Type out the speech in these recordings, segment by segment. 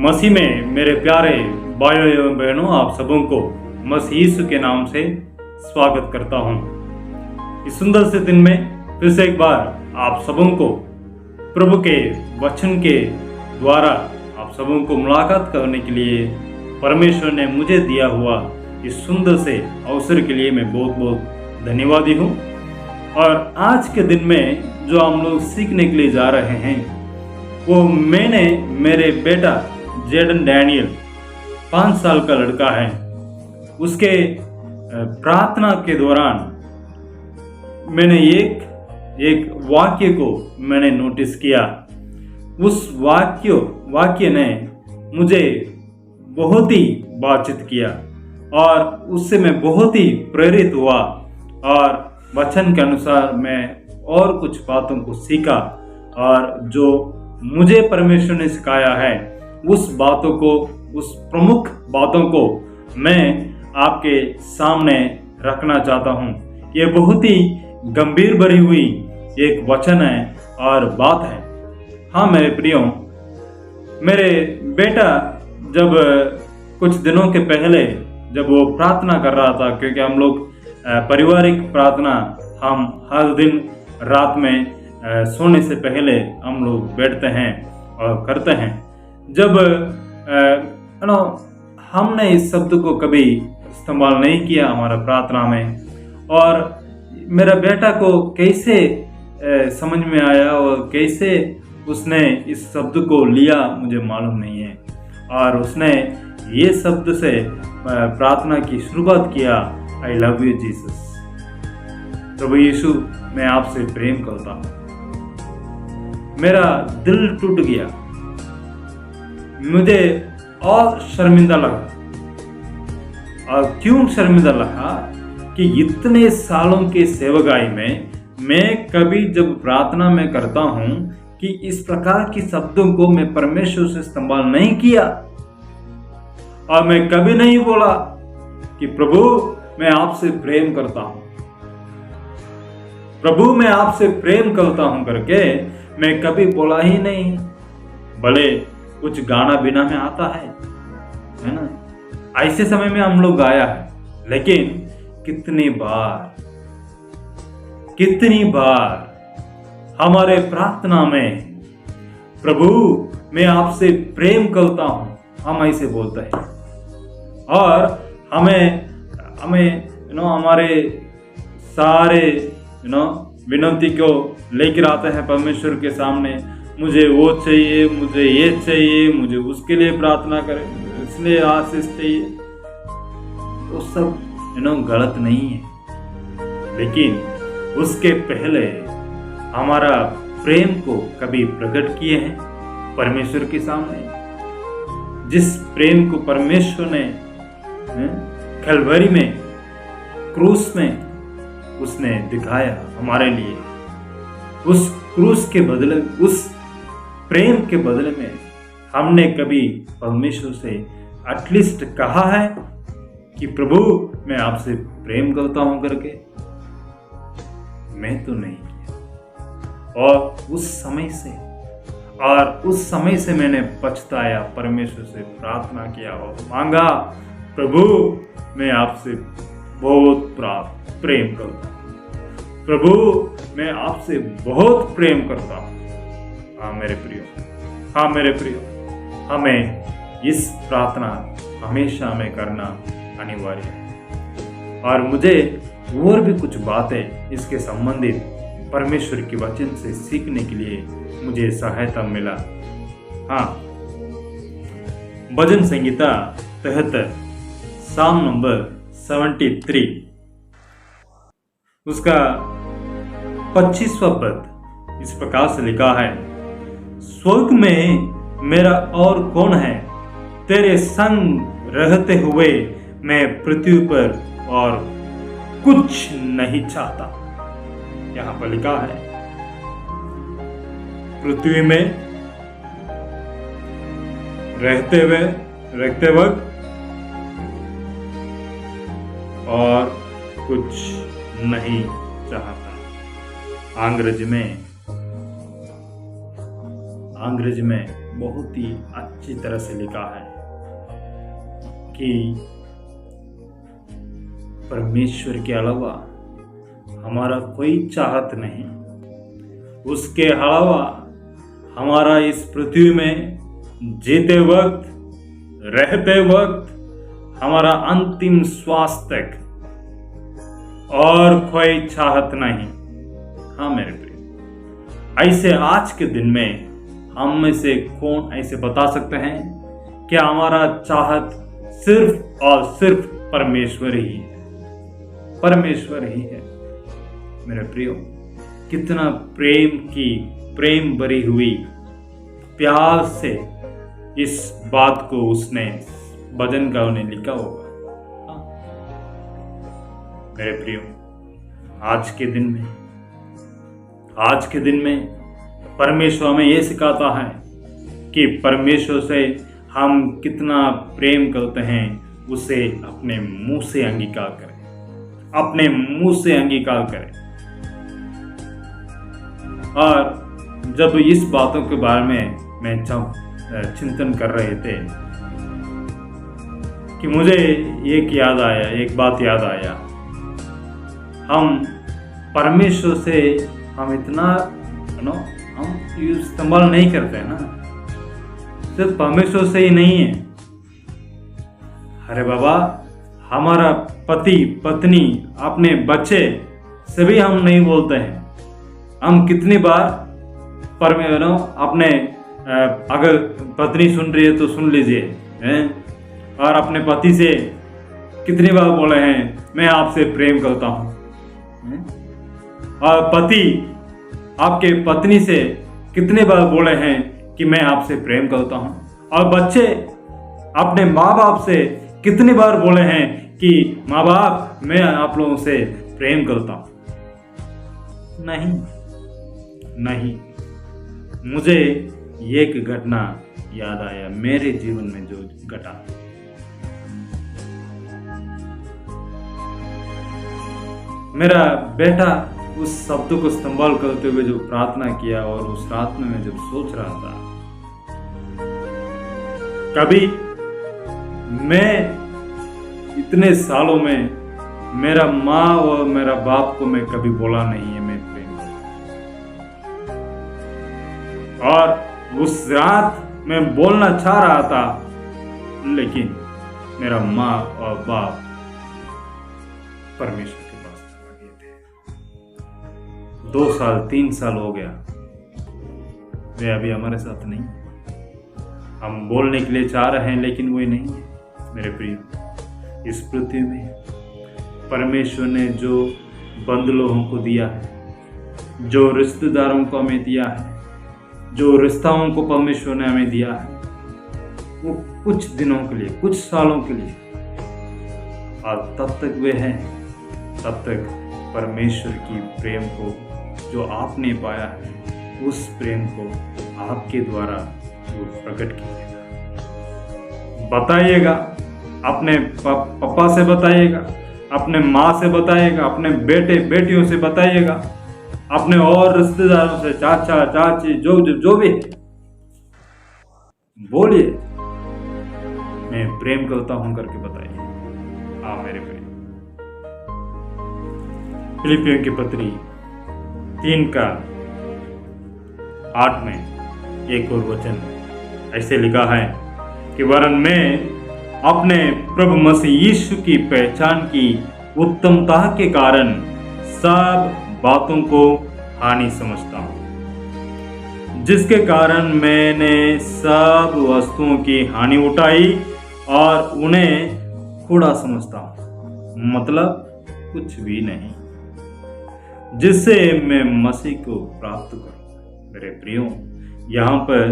मसीह में मेरे प्यारे भाइयों एवं बहनों, आप सबों को मसीह यीशु के नाम से स्वागत करता हूं। इस सुंदर से दिन में फिर से एक बार आप सबों को प्रभु के वचन के द्वारा आप सबों को मुलाकात करने के लिए परमेश्वर ने मुझे दिया हुआ इस सुंदर से अवसर के लिए मैं बहुत बहुत धन्यवादी हूँ। और आज के दिन में जो हम लोग सीखने के लिए जा रहे हैं वो मैंने मेरे बेटा जेडन डैनियल 5 साल का लड़का है, उसके प्रार्थना के दौरान मैंने एक वाक्य को मैंने नोटिस किया। उस वाक्य ने मुझे बहुत ही बातचीत किया और उससे मैं बहुत ही प्रेरित हुआ और वचन के अनुसार मैं और कुछ बातों को सीखा और जो मुझे परमेश्वर ने सिखाया है उस प्रमुख बातों को मैं आपके सामने रखना चाहता हूँ। ये बहुत ही गंभीर भरी हुई एक वचन है और बात है। हाँ मेरे प्रियो, मेरे बेटा जब कुछ दिनों के पहले जब वो प्रार्थना कर रहा था, क्योंकि हम लोग पारिवारिक प्रार्थना हम हर दिन रात में सोने से पहले हम लोग बैठते हैं और करते हैं। जब हमने इस शब्द को कभी इस्तेमाल नहीं किया हमारा प्रार्थना में, और मेरा बेटा को कैसे समझ में आया और कैसे उसने इस शब्द को लिया मुझे मालूम नहीं है। और उसने ये शब्द से प्रार्थना की शुरुआत किया, आई लव यू जीसस। प्रभु यीशु, मैं आपसे प्रेम करता हूँ। मेरा दिल टूट गया, मुझे और शर्मिंदा लगा। और क्यों शर्मिंदा लगा कि इतने सालों के सेवकाई में मैं कभी जब प्रार्थना में करता हूं कि इस प्रकार के शब्दों को मैं परमेश्वर से इस्तेमाल नहीं किया। और मैं कभी नहीं बोला कि प्रभु मैं आपसे प्रेम करता हूं, प्रभु मैं आपसे प्रेम करता हूं करके मैं कभी बोला ही नहीं। भले कुछ गाना बिना में आता है ना, ऐसे समय में हम लोग गाया है, लेकिन कितनी बार हमारे प्रार्थना में प्रभु मैं आपसे प्रेम करता हूं, हम ऐसे बोलते हैं। और हमें हमारे सारे विनती को लेकर आते हैं परमेश्वर के सामने। मुझे वो चाहिए, मुझे ये चाहिए, मुझे उसके लिए प्रार्थना करें, इसलिए आशीष चाहिए। वो सब गलत नहीं है, लेकिन उसके पहले हमारा प्रेम को कभी प्रकट किए हैं परमेश्वर के सामने। जिस प्रेम को परमेश्वर ने कलवरी में, क्रूस में उसने दिखाया हमारे लिए, उस क्रूस के बदले, उस प्रेम के बदले में हमने कभी परमेश्वर से एटलीस्ट कहा है कि प्रभु मैं आपसे प्रेम करता हूं करके? मैं तो नहीं किया। और उस समय से मैंने पछताया, परमेश्वर से प्रार्थना किया और मांगा, प्रभु मैं आपसे बहुत प्रेम करता हूं, प्रभु मैं आपसे बहुत प्रेम करता हूं। हाँ मेरे प्रियो, हमें इस प्रार्थना हमेशा में करना अनिवार्य है। और मुझे और भी कुछ बातें इसके संबंधित परमेश्वर के वचन से सीखने के लिए मुझे सहायता मिला। हाँ, भजन संगीता 73 साम नंबर 73 उसका 25वां पद इस प्रकार से लिखा है, स्वर्ग में मेरा और कौन है, तेरे संग रहते हुए मैं पृथ्वी पर और कुछ नहीं चाहता। यहां पर लिखा है पृथ्वी में रहते वक्त और कुछ नहीं चाहता। अंग्रेजी में बहुत ही अच्छी तरह से लिखा है कि परमेश्वर के अलावा हमारा कोई चाहत नहीं, उसके अलावा हमारा इस पृथ्वी में जीते वक्त, रहते वक्त, हमारा अंतिम श्वास तक और कोई चाहत नहीं। हाँ मेरे प्रिय, ऐसे आज के दिन में हम में से कौन ऐसे बता सकते हैं कि हमारा चाहत सिर्फ और सिर्फ परमेश्वर ही है, परमेश्वर ही है। मेरे प्रियो, कितना प्रेम भरी हुई प्यार से इस बात को उसने भजन गाने लिखा होगा। मेरे प्रियो, आज के दिन में परमेश्वर हमें यह सिखाता है कि परमेश्वर से हम कितना प्रेम करते हैं, उसे अपने मुंह से अंगीकार करें, अपने मुंह से अंगीकार करें। और जब इस बातों के बारे में मैं चिंतन कर रहे थे कि मुझे एक बात याद आया। हम परमेश्वर से हम इतना हम इस्तेमाल नहीं करते हैं ना, सिर्फ परमेश्वर से ही नहीं है। अरे बाबा, हमारा पति पत्नी, अपने बच्चे सभी हम नहीं बोलते हैं। हम कितनी बार अपने अगर पत्नी सुन रही है तो सुन लीजिए, और अपने पति से कितनी बार बोले हैं मैं आपसे प्रेम करता हूं, और पति आपके पत्नी से कितने बार बोले हैं कि मैं आपसे प्रेम करता हूं, और बच्चे अपने माँ बाप से कितनी बार बोले हैं कि माँ बाप मैं आप लोगों से प्रेम करता हूं। नहीं, मुझे एक घटना याद आया मेरे जीवन में जो घटा। मेरा बेटा उस शब्द को इस्तेमाल करते हुए जो प्रार्थना किया, और उस प्रार्थना में जब सोच रहा था, कभी मैं इतने सालों में मेरा माँ और मेरा बाप को मैं कभी बोला नहीं है मैं प्रेम करता हूं। और उस रात मैं बोलना चाह रहा था, लेकिन मेरा माँ और बाप परमेश्वर के पास चला गए थे। 2 साल 3 साल हो गया, वे अभी हमारे साथ नहीं। हम बोलने के लिए चाह रहे हैं लेकिन वो नहीं है। मेरे प्रिय, इस पृथ्वी में परमेश्वर ने जो बंद लोगों को दिया है, जो रिश्तेदारों को हमें दिया है, जो रिश्ताओं को परमेश्वर ने हमें दिया है, वो कुछ दिनों के लिए, कुछ सालों के लिए, और तब तक वे हैं, तब तक परमेश्वर की प्रेम को जो आपने पाया है, उस प्रेम को आपके द्वारा वो प्रकट कीजिएगा। बताइएगा, अपने पापा से बताइएगा, अपने माँ से बताइएगा, अपने बेटे बेटियों से बताइएगा, अपने और रिश्तेदारों से, चाचा चाची जो भी बोलिए मैं प्रेम करता हूं करके बताइए। हाँ मेरे प्रेम। फिलिपियों की पत्री 3:8 में एक और वचन ऐसे लिखा है कि वरन मैं अपने प्रभु मसीह यीशु की पहचान की उत्तमता के कारण सब बातों को हानि समझता हूं, जिसके कारण मैंने सब वस्तुओं की हानि उठाई और उन्हें कूड़ा समझता हूं, मतलब कुछ भी नहीं, जिससे मैं मसीह को प्राप्त करूं। मेरे प्रियो, यहां पर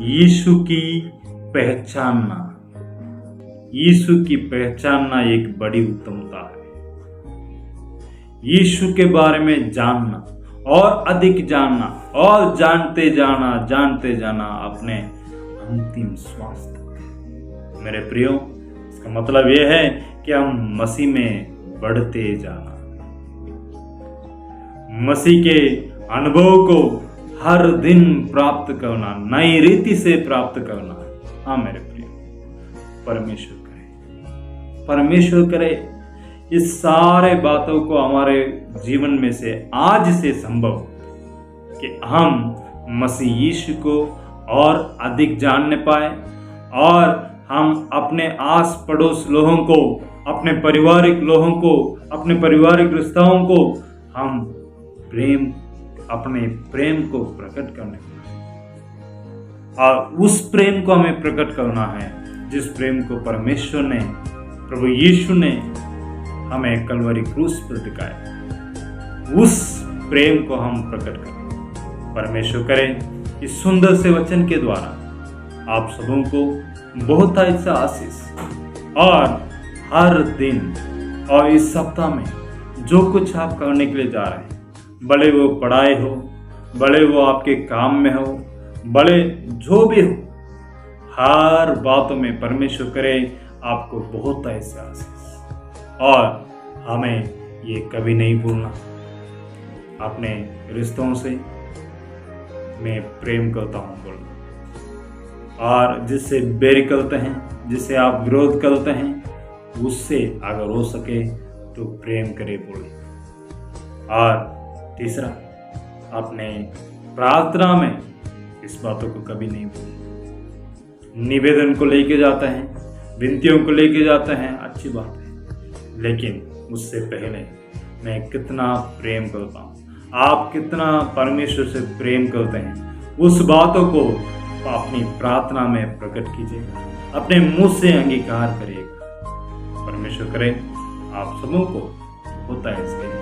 यीशु की पहचानना, यीशु की पहचानना एक बड़ी उत्तमता है। यीशु के बारे में जानना और अधिक जानना और जानते जाना अपने अंतिम श्वास तक। मेरे प्रियो, इसका मतलब यह है कि हम मसीह में बढ़ते जाना, मसीह के अनुभव को हर दिन प्राप्त करना, नई रीति से प्राप्त करना। हाँ मेरे प्रिय, परमेश्वर करे इस सारे बातों को हमारे जीवन में से आज से संभव कि हम मसीह यीशु को और अधिक जानने पाए और हम अपने आस पड़ोस लोगों को, अपने पारिवारिक लोगों को, अपने पारिवारिक रिश्ताओं को हम अपने प्रेम को प्रकट करने का, और उस प्रेम को हमें प्रकट करना है जिस प्रेम को परमेश्वर ने, प्रभु यीशु ने हमें कलवरी क्रूस पर दिखाया। उस प्रेम को हम प्रकट करें। परमेश्वर करे इस सुंदर से वचन के द्वारा आप सबों को बहुत अच्छा आशीष, और हर दिन और इस सप्ताह में जो कुछ आप करने के लिए जा रहे हैं, भले वो पढ़ाई हो, भले वो आपके काम में हो, भले जो भी हो, हर बातों में परमेश्वर करे आपको बहुत ऐसा आशीष। और हमें ये कभी नहीं भूलना, अपने रिश्तों से मैं प्रेम करता हूँ बोलना, और जिससे बैर करते हैं, जिससे आप विरोध करते हैं, उससे अगर हो सके तो प्रेम करे बोले। और तीसरा, अपने प्रार्थना में इस बातों को कभी नहीं भूलें। निवेदन को लेके जाते हैं, विनतियों को लेके जाते हैं, अच्छी बात है, लेकिन उससे पहले मैं कितना प्रेम करता हूँ, आप कितना परमेश्वर से प्रेम करते हैं, उस बातों को अपनी प्रार्थना में प्रकट कीजिएगा, अपने मुंह से अंगीकार करिएगा। परमेश्वर करे आप सबों को होता है इसके